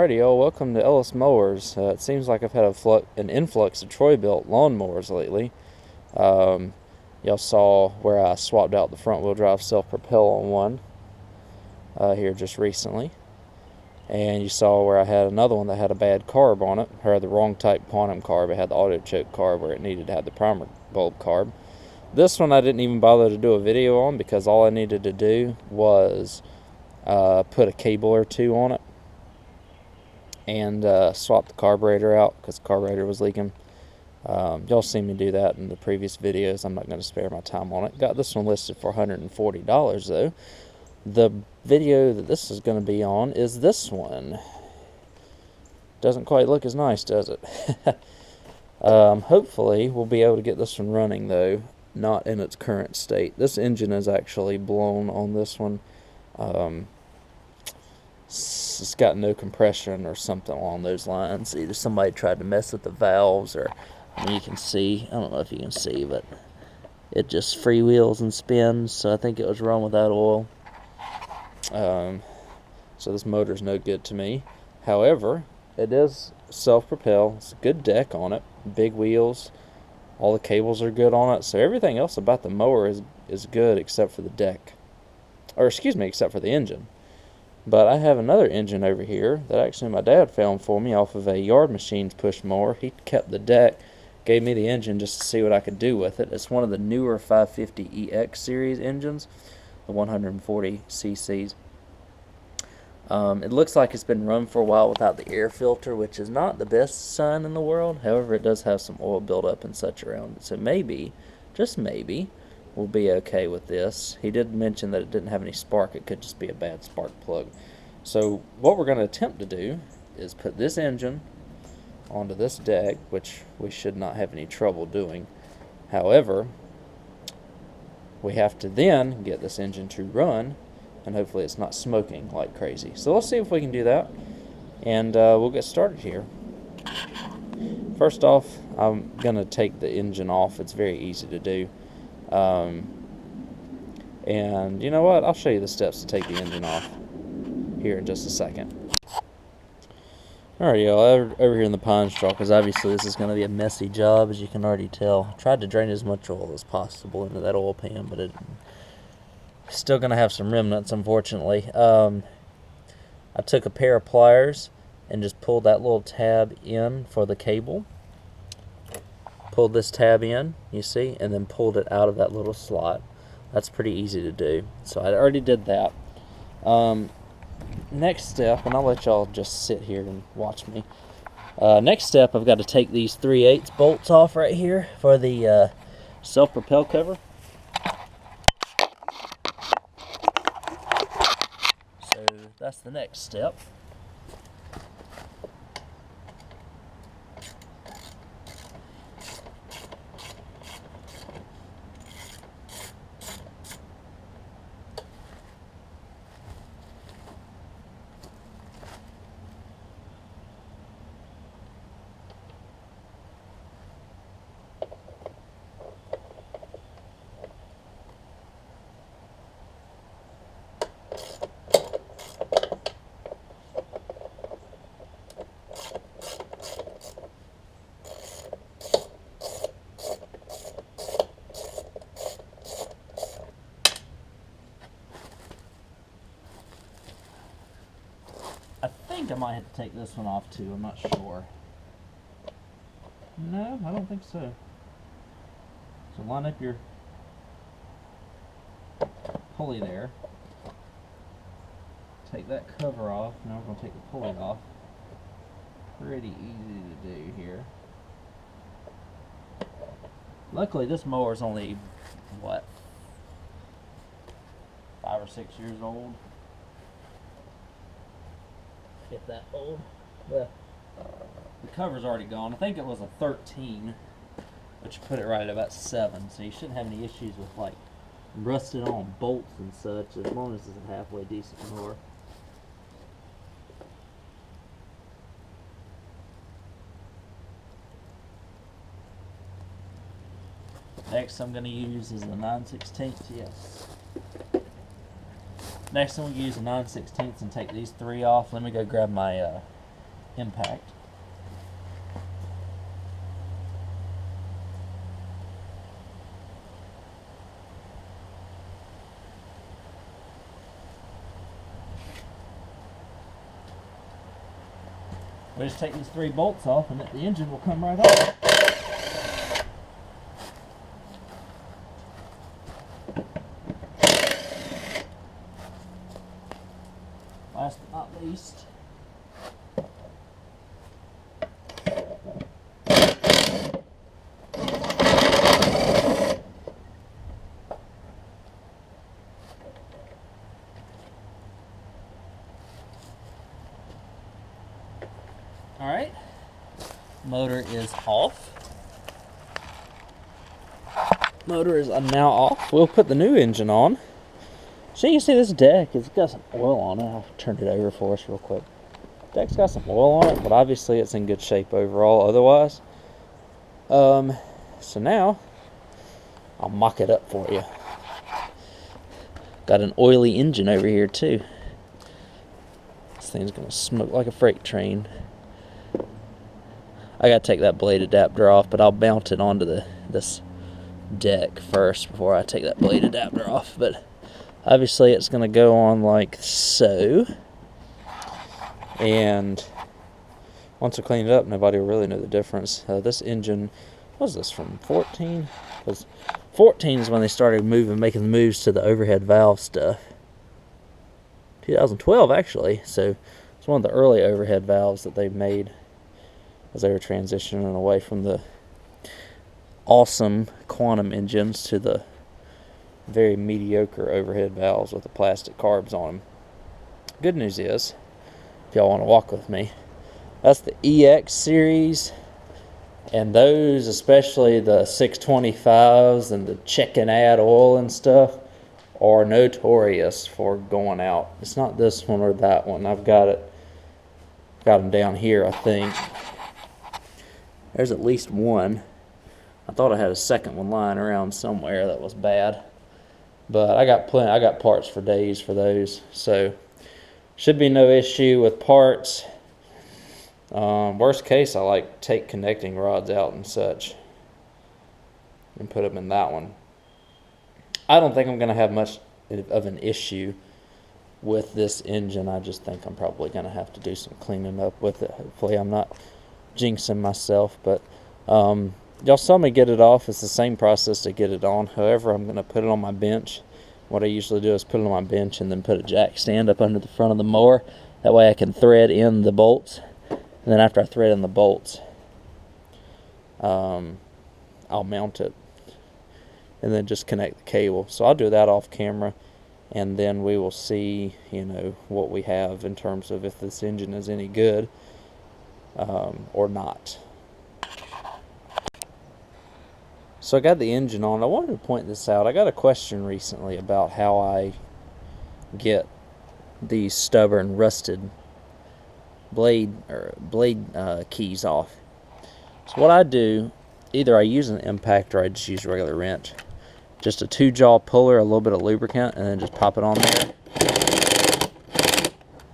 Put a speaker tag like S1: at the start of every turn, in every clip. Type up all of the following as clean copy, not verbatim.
S1: Alrighty, y'all. Welcome to Ellis Mowers. It seems like I've had an influx of Troy Bilt lawn mowers lately. Y'all saw where I swapped out the front wheel drive self-propel on one here just recently. And you saw where I had another one that had a bad carb on it, or the wrong type quantum carb. It had the auto choke carb where it needed to have the primer bulb carb. This one I didn't even bother to do a video on because all I needed to do was put a cable or two on it and swap the carburetor out because the carburetor was leaking. Y'all seen me do that in the previous videos. I'm not going to spare my time on it. Got this one listed for $140 though. The video that this is going to be on is this one. Doesn't quite look as nice, does it? Hopefully we'll be able to get this one running though, not in its current state. This engine is actually blown on this one. It's got no compression or something along those lines. Either somebody tried to mess with the valves, or you can see, I don't know if you can see, but it just freewheels and spins, so I think it was wrong with that oil. So this motor's no good to me. However, it is self-propel. It's a good deck on it, big wheels, all the cables are good on it, so everything else about the mower is good except for the deck, or excuse me, except for the engine. But I have another engine over here that actually my dad found for me off of a Yard Machines push mower. He kept the deck, gave me the engine just to see what I could do with it. It's one of the newer 550EX series engines, the 140 cc's. It looks like it's been run for a while without the air filter, which is not the best sign in the world. However, it does have some oil buildup and such around it. So maybe, just maybe, we'll be okay with this. He did mention that it didn't have any spark. It could just be a bad spark plug. So what we're going to attempt to do is put this engine onto this deck, which we should not have any trouble doing. However, we have to then get this engine to run, and hopefully it's not smoking like crazy. So let's see if we can do that, and we'll get started here. First off, I'm going to take the engine off. It's very easy to do. And you know what? I'll show you the steps to take the engine off here in just a second. Alright, y'all, over here in the pine straw, because obviously this is going to be a messy job, as you can already tell. I tried to drain as much oil as possible into that oil pan, but it's still going to have some remnants, unfortunately. I took a pair of pliers and just pulled that little tab in for the cable. Pulled this tab in, you see, and then pulled it out of that little slot. That's pretty easy to do. So I already did that. Next step, and I'll let y'all just sit here and watch me. Next step, I've got to take these 3/8 bolts off right here for the self-propel cover. So that's the next step. I think I might have to take this one off too, I'm not sure. No, I don't think so. So line up your pulley there. Take that cover off, now we're going to take the pulley off. Pretty easy to do here. Luckily this mower is only, what, 5 or 6 years old. If that old. The cover's already gone. I think it was a 13, which put it right at about 7, so you shouldn't have any issues with like rusted on bolts and such, as long as it's a halfway decent mower. Next I'm going to use is the 9/16, yes. Next I'm going to use a 9/16 and take these 3 off. Let me go grab my impact. We just take these 3 bolts off and the engine will come right off. Last but not least, alright, motor is off. Motor is now off. We'll put the new engine on. So you can see this deck, it's got some oil on it. I'll turn it over for us real quick. Deck's got some oil on it, but obviously it's in good shape overall otherwise. So now, I'll mock it up for you. Got an oily engine over here too. This thing's gonna smoke like a freight train. I gotta take that blade adapter off, but I'll mount it onto this deck first before I take that blade adapter off. But obviously it's going to go on like so, and once I clean it up, nobody will really know the difference. This engine, what was this, from 14? Because 14 is when they started making the moves to the overhead valve stuff. 2012 actually, so it's one of the early overhead valves that they made as they were transitioning away from the awesome quantum engines to the very mediocre overhead valves with the plastic carbs on them. Good news is, if y'all want to walk with me, that's the EX series, and those, especially the 625s and the check and add oil and stuff, are notorious for going out. It's not this one or that one. I've got them down here, I think. There's at least one. I thought I had a second one lying around somewhere that was bad, but I got parts for days for those, so should be no issue with parts. Worst case, I like take connecting rods out and such and put them in that one. I don't think I'm going to have much of an issue with this engine. I just think I'm probably going to have to do some cleaning up with it. Hopefully I'm not jinxing myself, but y'all saw me get it off. It's the same process to get it on. However, I'm going to put it on my bench. What I usually do is put it on my bench and then put a jack stand up under the front of the mower. That way I can thread in the bolts. And then after I thread in the bolts, I'll mount it and then just connect the cable. So I'll do that off camera, and then we will see, what we have in terms of if this engine is any good or not. So I got the engine on. I wanted to point this out. I got a question recently about how I get these stubborn rusted blade keys off. So what I do, either I use an impact or I just use a regular wrench. Just a 2-jaw puller, a little bit of lubricant, and then just pop it on there.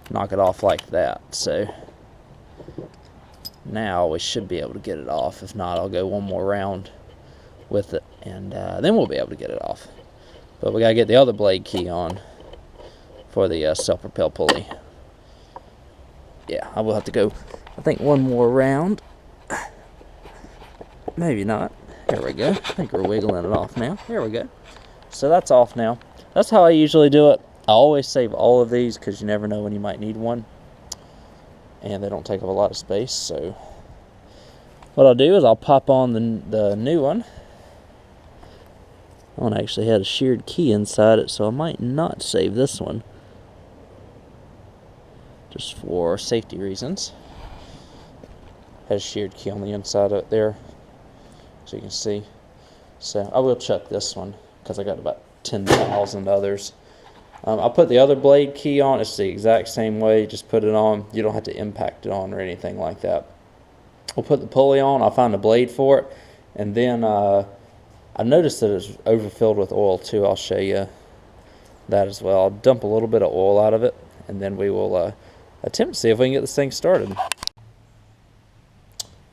S1: Knock it off like that. So now we should be able to get it off. If not, I'll go one more round with it, and then we'll be able to get it off. But we gotta get the other blade key on for the self-propel pulley. Yeah, I will have to go, I think, one more round. Maybe not. There we go. I think we're wiggling it off now. There we go. So that's off now. That's how I usually do it. I always save all of these because you never know when you might need one, and they don't take up a lot of space. So what I'll do is I'll pop on the new one. That one actually had a sheared key inside it, so I might not save this one, just for safety reasons. Has a sheared key on the inside of it there, so you can see. So I will chuck this one because I got about 10,000 others. I'll put the other blade key on. It's the exact same way. Just put it on. You don't have to impact it on or anything like that. We'll put the pulley on. I'll find a blade for it, and then I've noticed that it's overfilled with oil too. I'll show you that as well. I'll dump a little bit of oil out of it, and then we will attempt to see if we can get this thing started.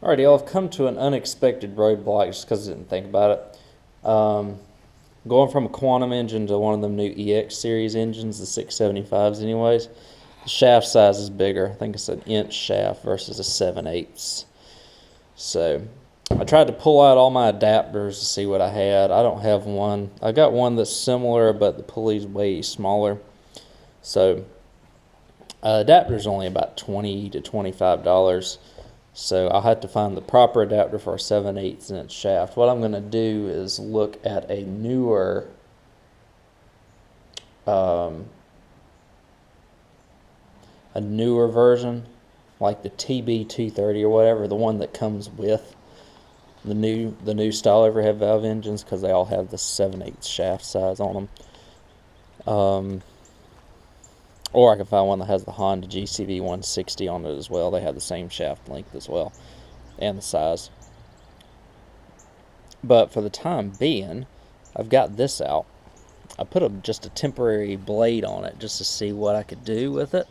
S1: Alrighty, y'all, I've come to an unexpected roadblock just because I didn't think about it. Going from a Quantum engine to one of them new EX series engines, the 675s anyways, the shaft size is bigger. I think it's an inch shaft versus a 7/8. So I tried to pull out all my adapters to see what I had. I don't have one. I got one that's similar, but the pulley's way smaller. So adapter's only about $20 to $25. So I'll have to find the proper adapter for a 7/8 inch shaft. What I'm going to do is look at a newer version, like the TB230 or whatever, the one that comes with the new style overhead valve engines, because they all have the 7/8 shaft size on them. Or I can find one that has the Honda GCV 160 on it as well. They have the same shaft length as well, and the size. But for the time being, I've got this out. I put just a temporary blade on it just to see what I could do with it.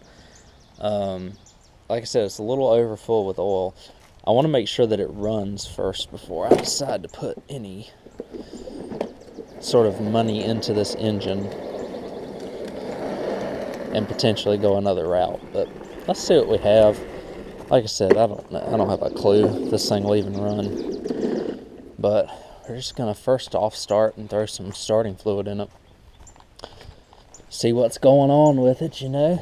S1: Like I said, it's a little overfull with oil. I want to make sure that it runs first before I decide to put any sort of money into this engine and potentially go another route. But let's see what we have. Like I said, I don't have a clue if this thing will even run. But we're just gonna first off start and throw some starting fluid in it. See what's going on with it, you know.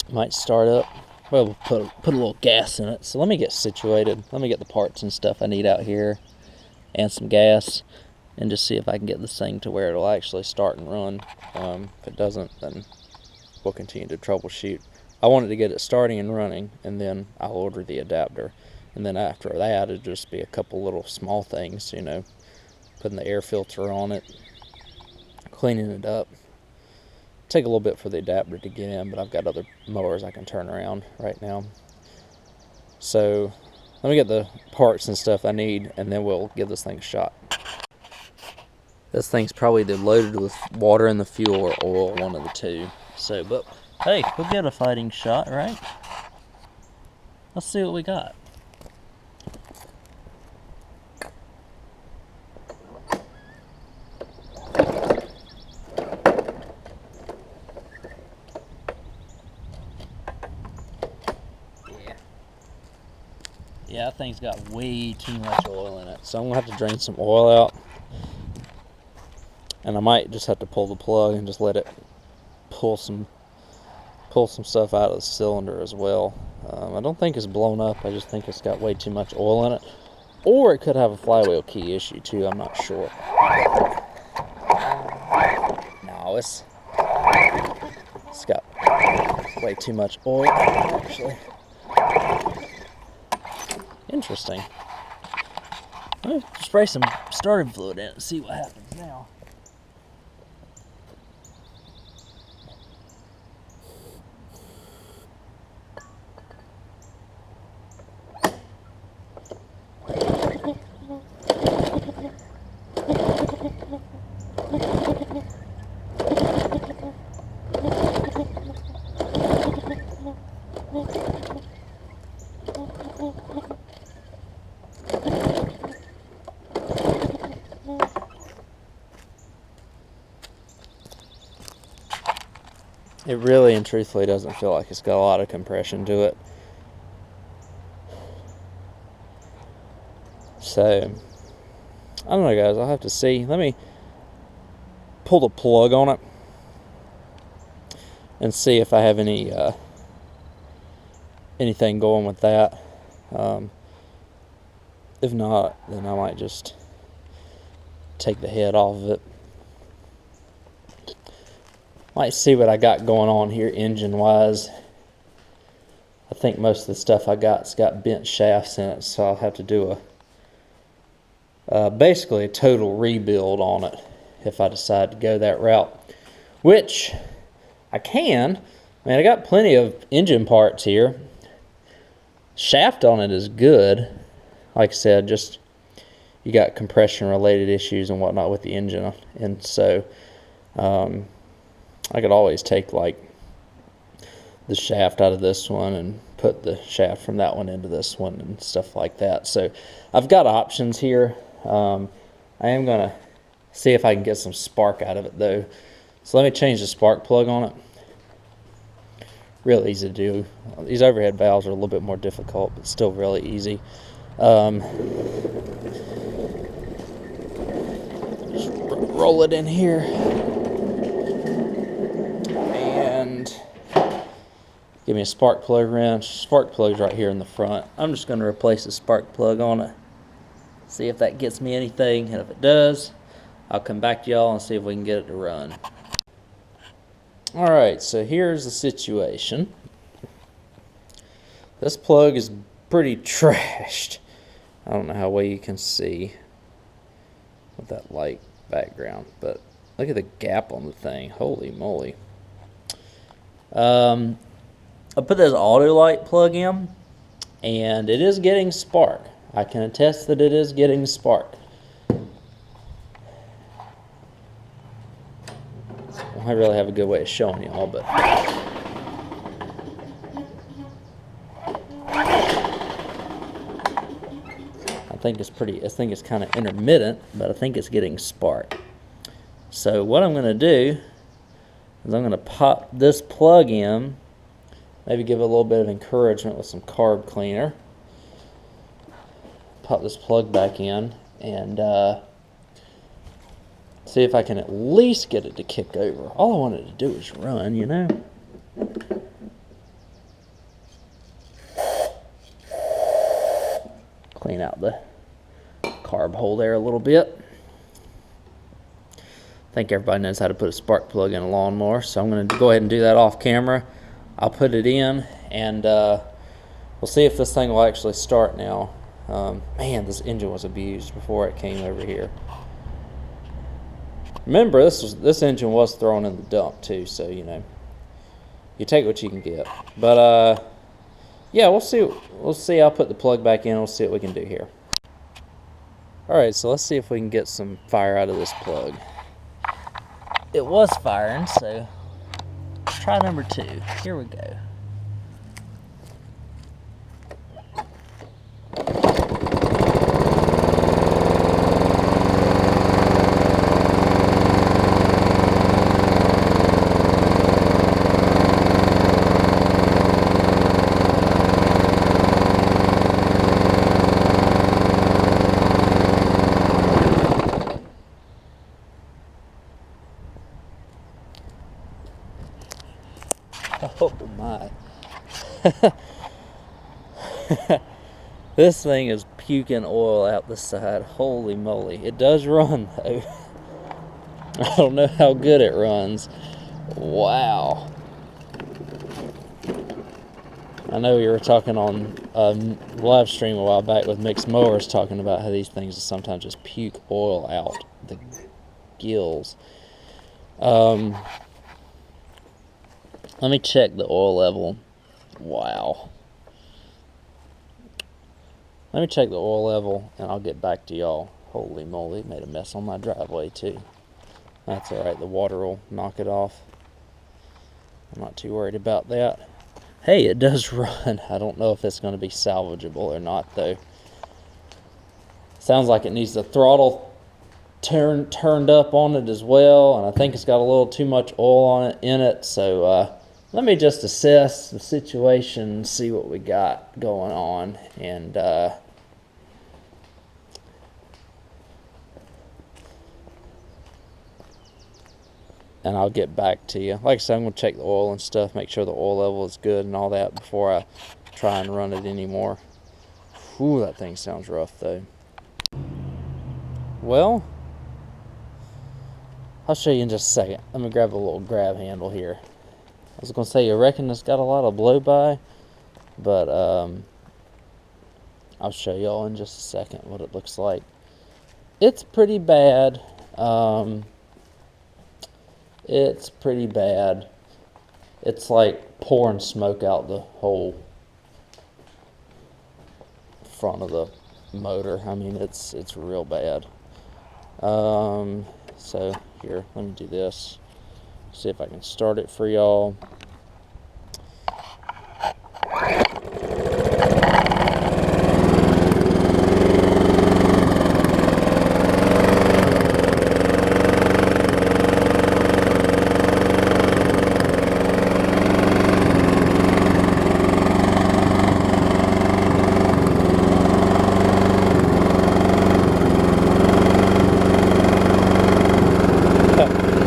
S1: Might start up. Well, we'll put a little gas in it. So let me get situated. Let me get the parts and stuff I need out here and some gas, and just see if I can get this thing to where it'll actually start and run. If it doesn't, then we'll continue to troubleshoot. I wanted to get it starting and running, and then I'll order the adapter. And then after that, it'll just be a couple little small things, you know, putting the air filter on it, cleaning it up. Take a little bit for the adapter to get in, but I've got other mowers I can turn around right now. So let me get the parts and stuff I need, and then we'll give this thing a shot. This thing's probably either loaded with water in the fuel or oil, one of the two. So, but hey, we'll get a fighting shot, right? Let's see what we got. Yeah, that thing's got way too much oil in it. So I'm gonna have to drain some oil out. And I might just have to pull the plug and just let it pull some stuff out of the cylinder as well. I don't think it's blown up. I just think it's got way too much oil in it. Or it could have a flywheel key issue too. I'm not sure. No, it's got way too much oil actually. Interesting. I'll spray some starting fluid in it and see what happens now. It really and truthfully doesn't feel like it's got a lot of compression to it. So, I don't know, guys. I'll have to see. Let me pull the plug on it and see if I have anything going with that. If not, then I might just take the head off of it. Might see what I got going on here engine wise. I think most of the stuff I got's got bent shafts in it, so I'll have to do basically a total rebuild on it if I decide to go that route, which I can. I mean, I got plenty of engine parts here. Shaft on it is good. Like I said, just you got compression related issues and whatnot with the engine, and so I could always take like the shaft out of this one and put the shaft from that one into this one and stuff like that. So I've got options here. I am going to see if I can get some spark out of it though. So let me change the spark plug on it. Real easy to do. These overhead valves are a little bit more difficult, but still really easy. Just roll it in here. And give me a spark plug wrench. Spark plug's right here in the front. I'm just going to replace the spark plug on it. See if that gets me anything, and if it does, I'll come back to y'all and see if we can get it to run. Alright, so here's the situation. This plug is pretty trashed. I don't know how well you can see with that light background, but look at the gap on the thing. Holy moly. I put this auto light plug in, and it is getting spark. I can attest that it is getting spark. I really have a good way of showing y'all, but I think it's kind of intermittent, but I think it's getting spark. So what I'm going to do is I'm going to pop this plug in, maybe give it a little bit of encouragement with some carb cleaner. Pop this plug back in and see if I can at least get it to kick over. All I wanted to do is run, you know. Clean out the carb hole there a little bit. I think everybody knows how to put a spark plug in a lawnmower, so I'm going to go ahead and do that off camera. I'll put it in, and we'll see if this thing will actually start now. Man, this engine was abused before it came over here. Remember, this engine was thrown in the dump too, so you know, you take what you can get. But yeah, we'll see. I'll put the plug back in. We'll see what we can do here. All right, so let's see if we can get some fire out of this plug. It was firing, so try number 2. Here we go. Oh my. This thing is puking oil out the side. Holy moly. It does run though. I don't know how good it runs. Wow. I know we were talking on a live stream a while back with Mixed Mowers talking about how these things sometimes just puke oil out the gills. Let me check the oil level. Wow. Let me check the oil level and I'll get back to y'all. Holy moly, it made a mess on my driveway too. That's alright, the water will knock it off. I'm not too worried about that. Hey, it does run. I don't know if it's going to be salvageable or not though. Sounds like it needs the throttle turned up on it as well, and I think it's got a little too much oil on it in it, so let me just assess the situation and see what we got going on, and I'll get back to you. Like I said, I'm going to check the oil and stuff, make sure the oil level is good and all that before I try and run it anymore. Whew, that thing sounds rough though. Well, I'll show you in just a second. Let me grab a little grab handle here. I was going to say, you reckon it's got a lot of blow-by, but I'll show y'all in just a second what it looks like. It's pretty bad. It's pretty bad. It's like pouring smoke out the whole front of the motor. I mean, it's real bad. So here, let me do this. See if I can start it for y'all.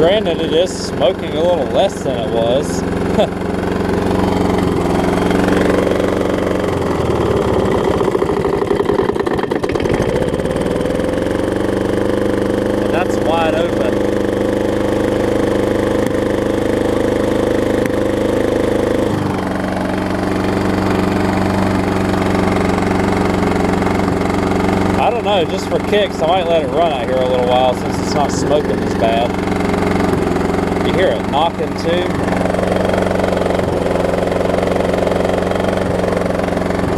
S1: Granted, it is smoking a little less than it was. And that's wide open. I don't know, just for kicks, I might let it run out here a little while since it's not smoking as bad. You hear it knocking too.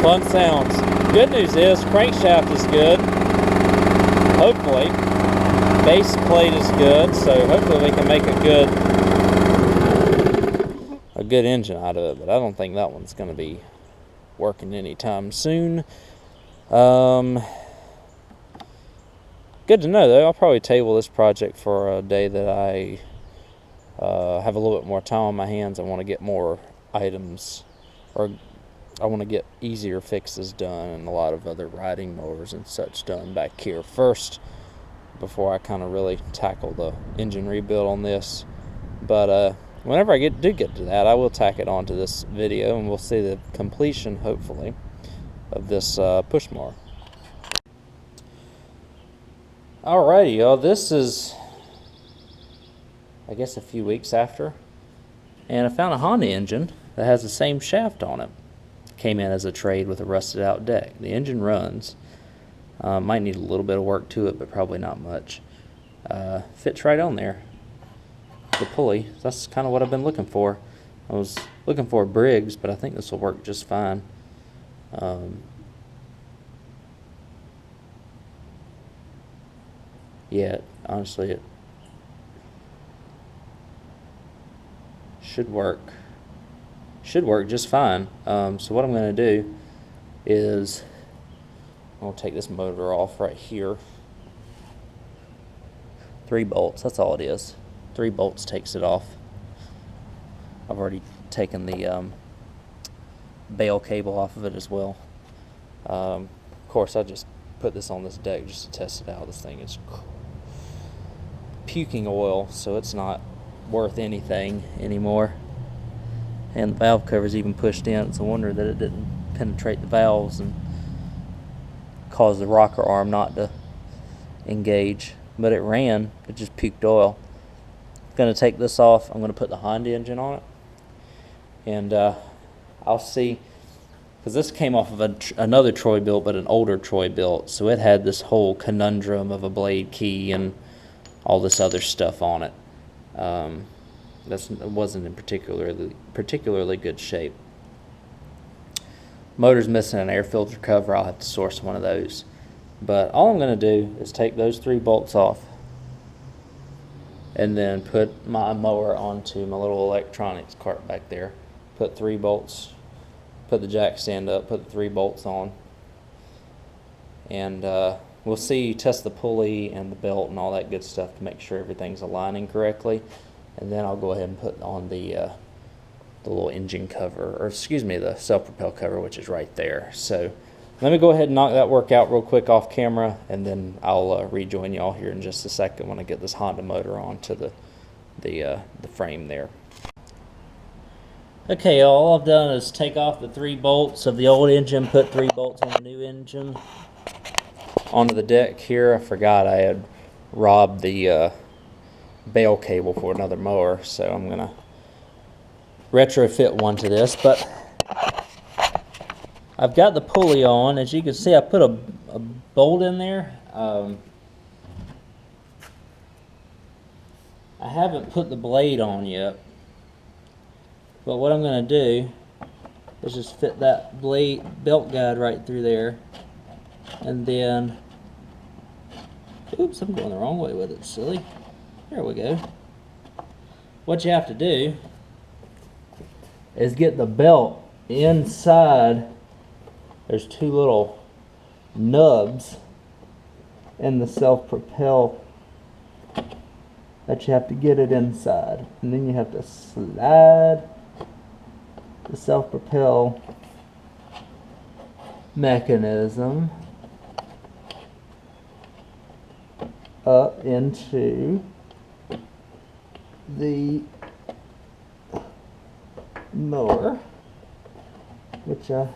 S1: Fun sounds. Good news is crankshaft is good. Hopefully. Base plate is good, so hopefully we can make a good engine out of it, but I don't think that one's going to be working anytime soon. Good to know, though. I'll probably table this project for a day that I have a little bit more time on my hands. I want to get more items, or I want to get easier fixes done and a lot of other riding mowers and such done back here first before I kind of really tackle the engine rebuild on this. But whenever I do get to that, I will tack it onto this video, and we'll see the completion, hopefully, of this push mower. Alrighty, y'all, this is, I guess, a few weeks after, and I found a Honda engine that has the same shaft on it. Came in as a trade with a rusted out deck. The engine runs. Might need a little bit of work to it, but probably not much. Fits right on there. The pulley, that's kind of what I've been looking for. I was looking for a Briggs, but I think this will work just fine. Yeah, honestly, it should work. Should work just fine. So what I'm going to do is I'll take this motor off right here. 3 bolts, that's all it is. 3 bolts takes it off. I've already taken the bail cable off of it as well. Of course, I just put this on this deck just to test it out. This thing is puking oil, so it's not worth anything anymore. And the valve cover's even pushed in. It's a wonder that it didn't penetrate the valves and cause the rocker arm not to engage. But it ran, it just puked oil. I'm going to take this off. I'm going to put the Honda engine on it. And I'll see, because this came off of another Troy Bilt, but an older Troy Bilt. So it had this whole conundrum of a blade key and all this other stuff on it. It wasn't in particularly good shape. Motor's missing an air filter cover. I'll have to source one of those. But all I'm going to do is take those 3 bolts off and then put my mower onto my little electronics cart back there. Put 3 bolts, put the jack stand up, put the 3 bolts on, and we'll see, test the pulley and the belt and all that good stuff to make sure everything's aligning correctly. And then I'll go ahead and put on the little engine cover, or excuse me, the self-propel cover, which is right there. So let me go ahead and knock that work out real quick off camera, and then I'll rejoin y'all here in just a second when I get this Honda motor onto the frame there. Okay, all I've done is take off the 3 bolts of the old engine, put 3 bolts on the new engine onto the deck here. I forgot I had robbed the bail cable for another mower, so I'm gonna retrofit one to this. But I've got the pulley on. As you can see, I put a bolt in there. I haven't put the blade on yet, but what I'm gonna do is just fit that blade belt guide right through there, and then, oops, I'm going the wrong way with it, silly. There we go. What you have to do is get the belt inside. There's 2 little nubs in the self-propel that you have to get it inside, and then you have to slide the self-propel mechanism up into
S2: the mower, which I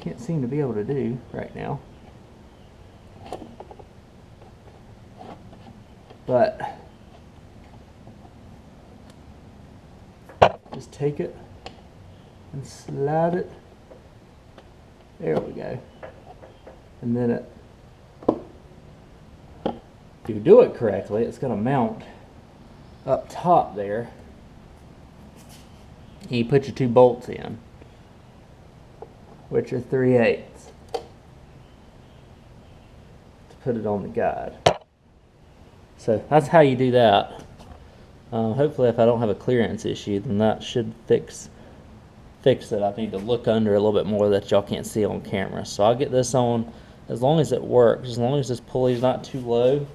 S2: can't seem to be able to do right now. But just take it and slide it. There we go. And then if you do it correctly, it's going to mount up top there. And you put your 2 bolts in, which are 3/8, to put it on the guide. So that's how you do that. Hopefully if I don't have a clearance issue, then that should fix it. I need to look under a little bit more that y'all can't see on camera. So I'll get this on as long as it works, as long as this pulley's not too low,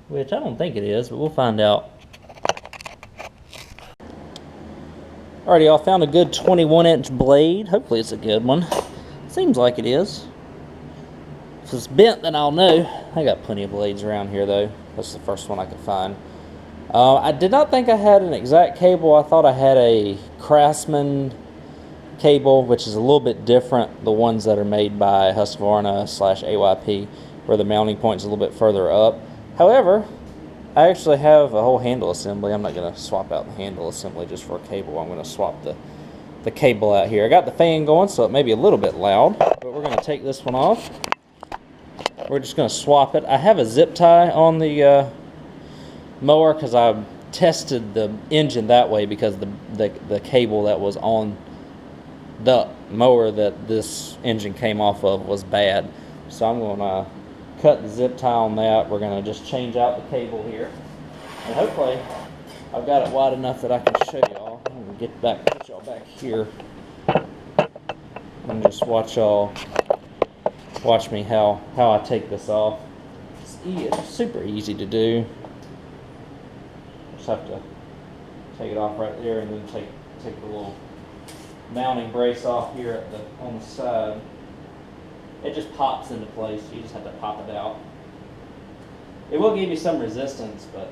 S2: which I don't think it is, but we'll find out. Alrighty, y'all, found a good 21-inch blade. Hopefully it's a good one. Seems like it is. If it's bent, then I'll know. I got plenty of blades around here, though. That's the first one I could find. I did not think I had an exact cable. I thought I had a Craftsman cable, which is a little bit different. The ones that are made by Husqvarna/AYP, where the mounting point is a little bit further up. However, I actually have a whole handle assembly. I'm not going to swap out the handle assembly just for a cable. I'm going to swap the cable out here. I got the fan going, so it may be a little bit loud, but we're going to take this one off. We're just going to swap it. I have a zip tie on the mower because I tested the engine that way because the cable that was on the mower that this engine came off of was bad. So I'm going to cut the zip tie on that. We're going to just change out the cable here. And hopefully I've got it wide enough that I can show y'all. I'm going to put y'all back here and just watch me how I take this off. It's super easy to do. Just have to take it off right there and then take the little mounting brace off here on the side. It just pops into place. You just have to pop it out. It will give you some resistance, but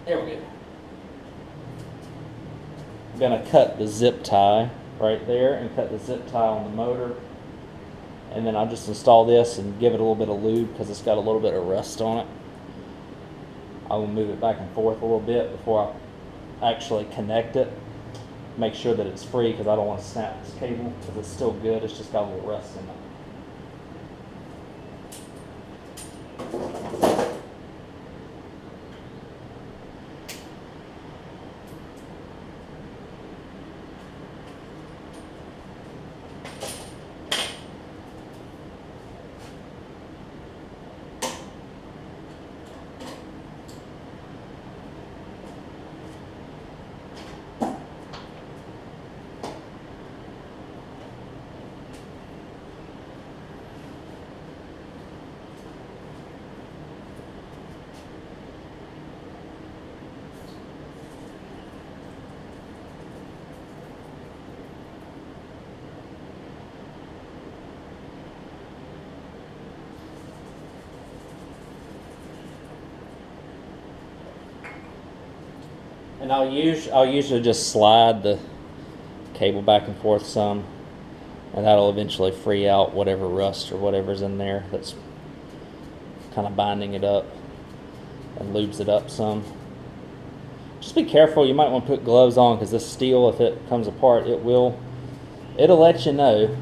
S2: there we go. I'm gonna cut the zip tie right there and cut the zip tie on the motor. And then I'll just install this and give it a little bit of lube because it's got a little bit of rust on it. I will move it back and forth a little bit before I actually connect it. Make sure that it's free because I don't want to snap this cable because it's still good. It's just got a little rust in it. And I'll usually just slide the cable back and forth some, and that'll eventually free out whatever rust or whatever's in there that's kind of binding it up, and lubes it up some. Just be careful. You might want to put gloves on because this steel, if it comes apart, it'll let you know.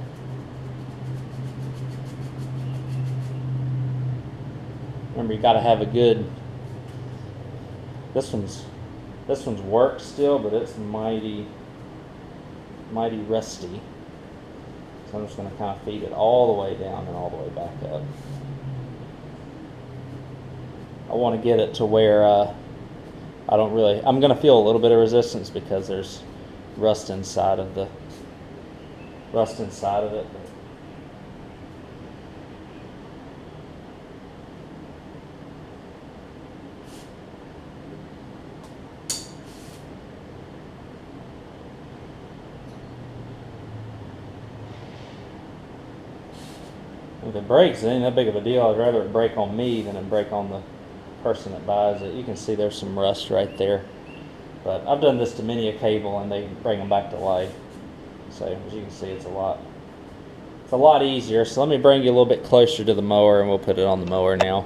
S2: Remember, you got to have a good. This one's worked still, but it's mighty rusty. So I'm just going to kind of feed it all the way down and all the way back up. I want to get it to where I'm going to feel a little bit of resistance because there's rust inside of it. If it breaks, it ain't that big of a deal. I'd rather it break on me than it break on the person that buys it. You can see there's some rust right there. But I've done this to many a cable and they bring them back to life. So as you can see, it's a lot easier. So let me bring you a little bit closer to the mower and we'll put it on the mower now.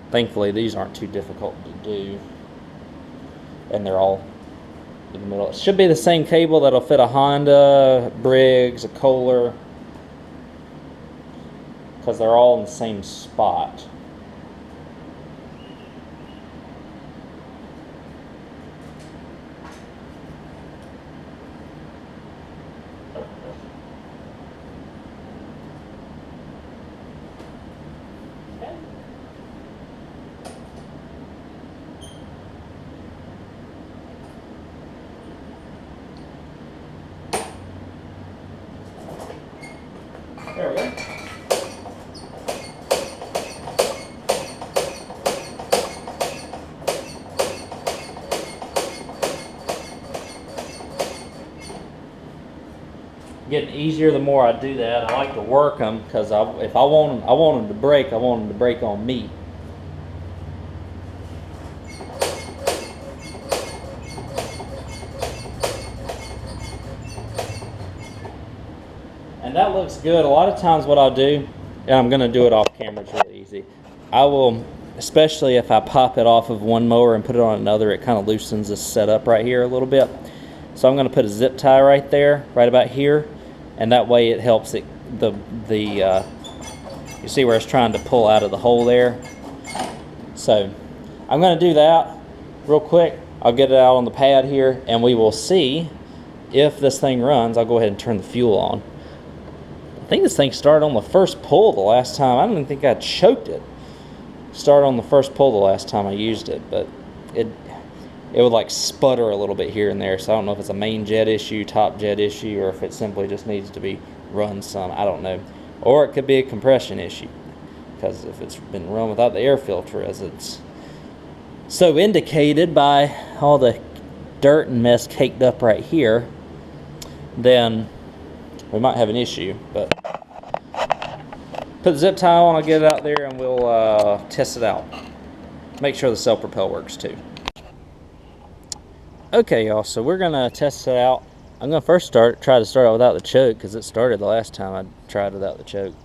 S2: Thankfully, these aren't too difficult to do. And they're all in the middle. It should be the same cable that'll fit a Honda, Briggs, a Kohler, because they're all in the same spot. There we go. Getting easier the more I do that. I like to work them because if I want them to break, I want them to break on me. And that looks good. A lot of times what I'll do, and I'm going to do it off camera, it's really easy. I will, especially if I pop it off of one mower and put it on another, it kind of loosens this setup right here a little bit. So I'm going to put a zip tie right there, right about here, and that way it helps it, you see where it's trying to pull out of the hole there. So I'm going to do that real quick. I'll get it out on the pad here and we will see if this thing runs. I'll go ahead and turn the fuel on. I think this thing started on the first pull the last time. I don't even think I choked it. Started on the first pull the last time I used it, but it would like sputter a little bit here and there. So I don't know if it's a main jet issue, top jet issue, or if it simply just needs to be run some. I don't know. Or it could be a compression issue, because if it's been run without the air filter, as it's so indicated by all the dirt and mess caked up right here, then we might have an issue. But put the zip tie on, I'll get it out there and we'll test it out. Make sure the self-propel works too. Okay y'all, so we're gonna test it out. I'm gonna first try to start it without the choke, because it started the last time I tried without the choke.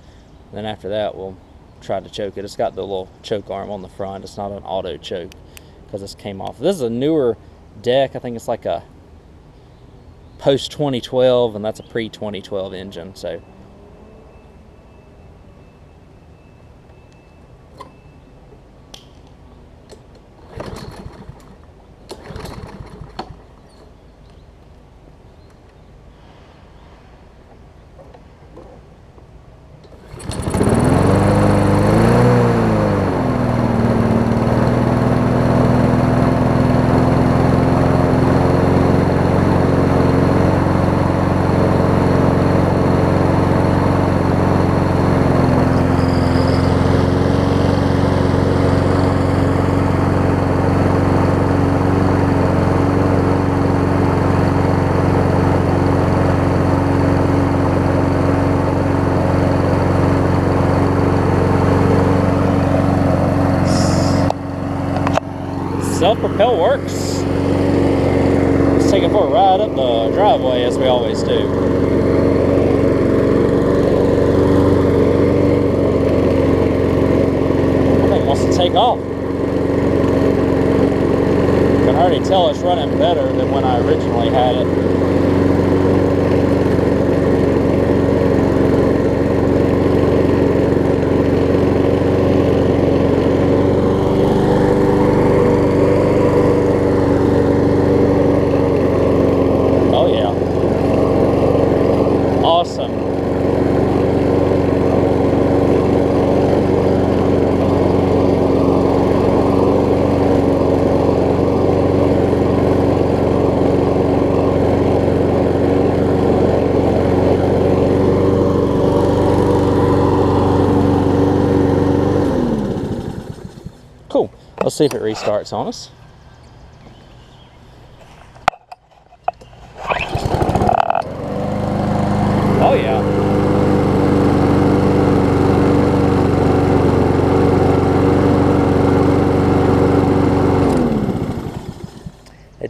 S2: Then after that we'll try to choke it. It's got the little choke arm on the front. It's not an auto choke because this came off. This is a newer deck. I think it's like a post 2012, and that's a pre 2012 engine. So self-propel works. Let's take it for a ride up the driveway as we always do. I think it wants to take off. I can already tell it's running better than when I originally had it. Cool. Let's see if it restarts on us. Oh yeah.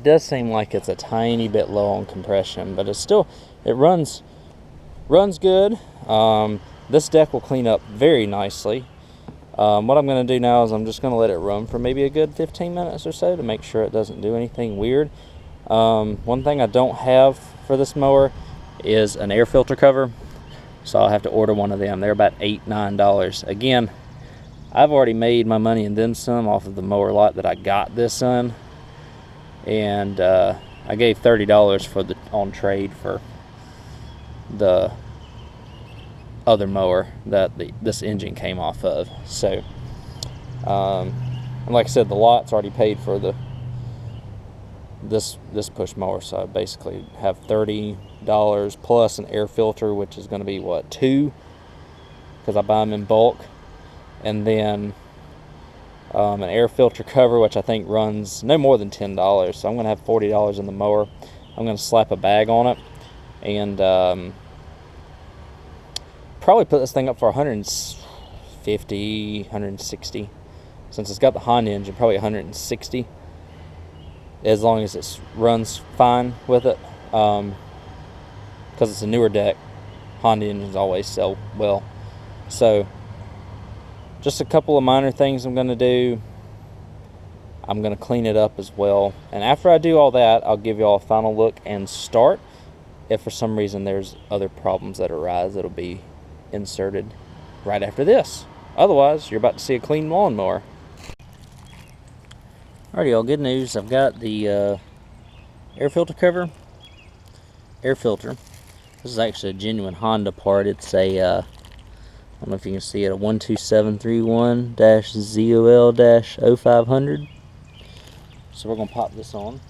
S2: it does seem like it's a tiny bit low on compression, but it runs good. This deck will clean up very nicely. What I'm going to do now is I'm just going to let it run for maybe a good 15 minutes or so to make sure it doesn't do anything weird. One thing I don't have for this mower is an air filter cover, so I'll have to order one of them. They're about $8-9. Again, I've already made my money and then some off of the mower lot that I got this on, and I gave $30 for on trade for the other mower that this engine came off of. So and like I said, the lot's already paid for this push mower, so I basically have $30 plus an air filter, which is going to be what, $2, because I buy them in bulk, and then an air filter cover, which I think runs no more than $10. So I'm going to have $40 in the mower. I'm going to slap a bag on it, and probably put this thing up for 150, 160. Since it's got the Honda engine, probably 160, as long as it runs fine with it. Because it's a newer deck, Honda engines always sell well. So just a couple of minor things I'm going to do. I'm going to clean it up as well, and after I do all that, I'll give you all a final look and start. If for some reason there's other problems that arise, it'll be inserted right after this. Otherwise, you're about to see a clean lawnmower. Alrighty, y'all, good news. I've got the air filter cover. Air filter. This is actually a genuine Honda part. It's a, I don't know if you can see it, a 12731-ZOL-0500. So we're going to pop this on.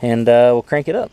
S2: And we'll crank it up.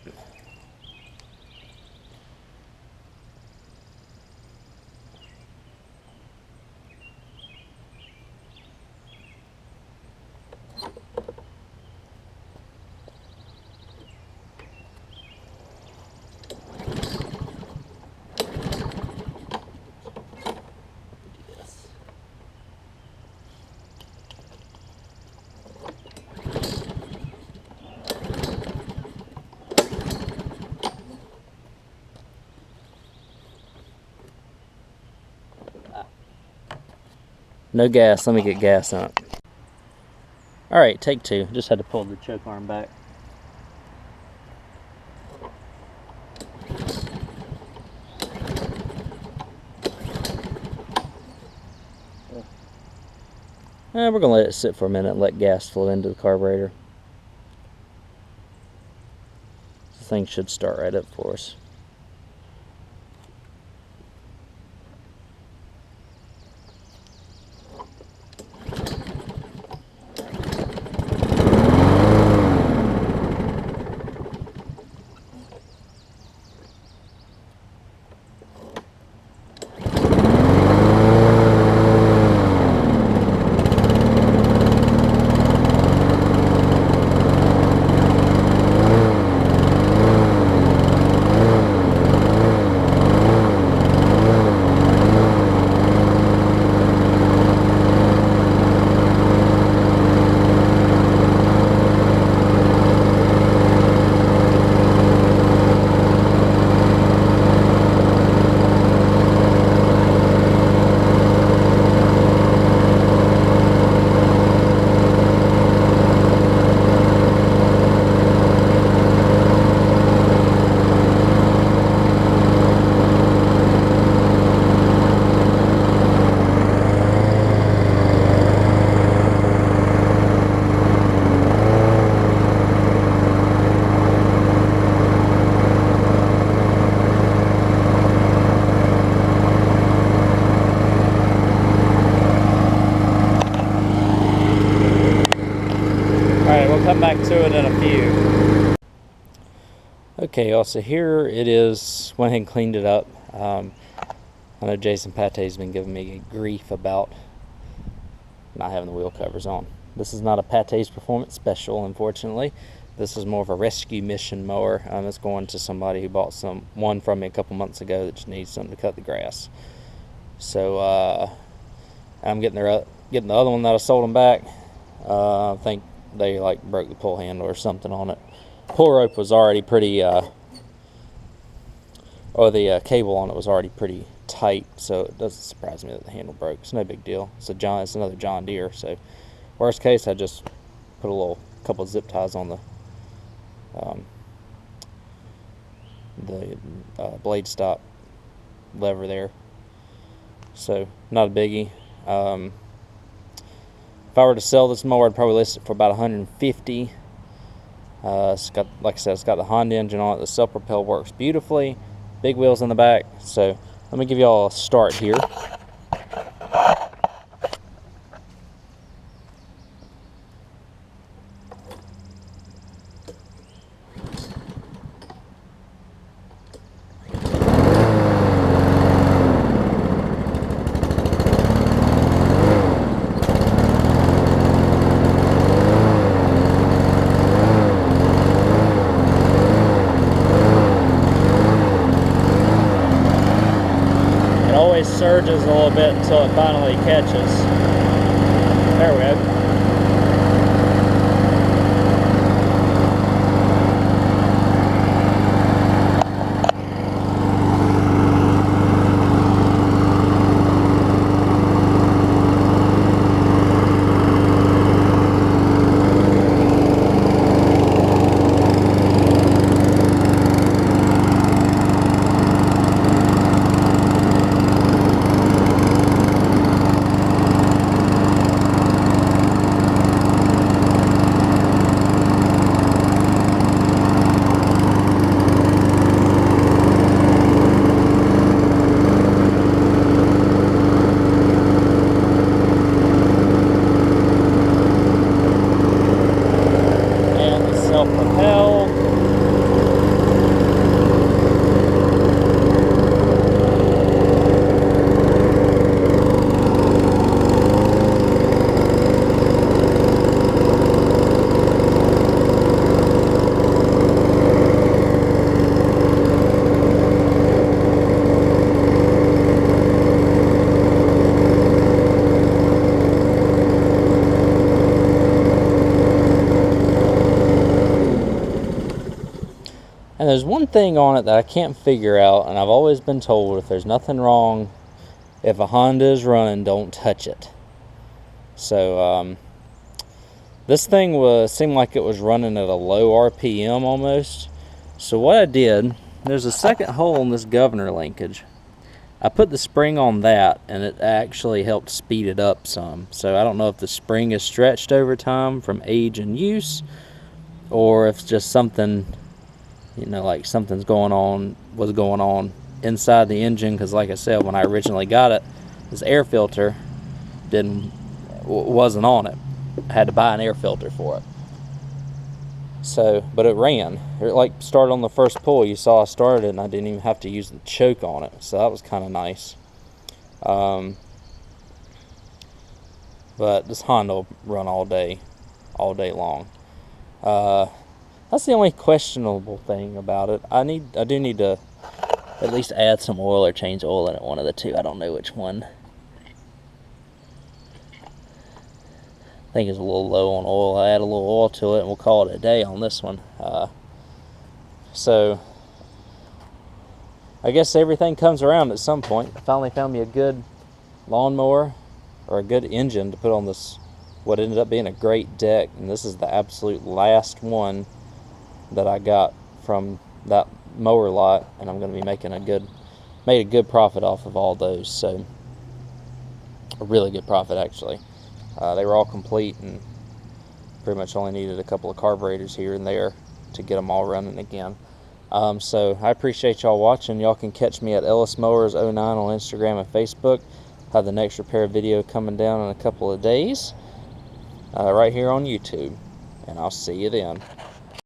S2: No gas. Let me get gas on it. Alright, take two. Just had to pull the choke arm back. We're going to let it sit for a minute and let gas flow into the carburetor. The thing should start right up for us.
S1: Okay, y'all, so here it is. Went ahead and cleaned it up. I know Jason Pate's been giving me grief about not having the wheel covers on. This is not a Pate's Performance Special, unfortunately. This is more of a rescue mission mower. It's going to somebody who bought one from me a couple months ago that just needs something to cut the grass. So I'm getting the other one that I sold them back. I think they like broke the pull handle or something on it. Pull rope was already pretty, or the cable on it was already pretty tight, so it doesn't surprise me that the handle broke. It's no big deal. It's another John Deere. So worst case, I just put a couple of zip ties on the blade stop lever there. So not a biggie. If I were to sell this mower, I'd probably list it for about $150. It's got, like I said, it's got the Honda engine on it. The self-propel works beautifully. Big wheels in the back. So let me give you all a start here. Surges a little bit until it finally catches. There we go. And there's one thing on it that I can't figure out, and I've always been told if there's nothing wrong, if a Honda is running, don't touch it. So this thing seemed like it was running at a low RPM almost. So what I did, there's a second hole in this governor linkage. I put the spring on that, and it actually helped speed it up some. So I don't know if the spring is stretched over time from age and use, or if it's just something, you know, like something's was going on inside the engine. Because like I said, when I originally got it, this air filter wasn't on it. I had to buy an air filter for it. So, but it ran. It like started on the first pull. You saw I started it, and I didn't even have to use the choke on it. So that was kind of nice. But this Honda will run all day long. That's the only questionable thing about it. I do need to at least add some oil or change oil in it, one of the two. I don't know which one. I think it's a little low on oil. I add a little oil to it, and we'll call it a day on this one. So I guess everything comes around at some point. I finally found me a good lawnmower, or a good engine to put on this, what ended up being a great deck. And this is the absolute last one that I got from that mower lot, and I'm going to be made a good profit off of all those. So a really good profit, actually. They were all complete, and pretty much only needed a couple of carburetors here and there to get them all running again. So I appreciate y'all watching. Y'all can catch me at Ellis Mowers 09 on Instagram and Facebook. Have the next repair video coming down in a couple of days, right here on YouTube, and I'll see you then.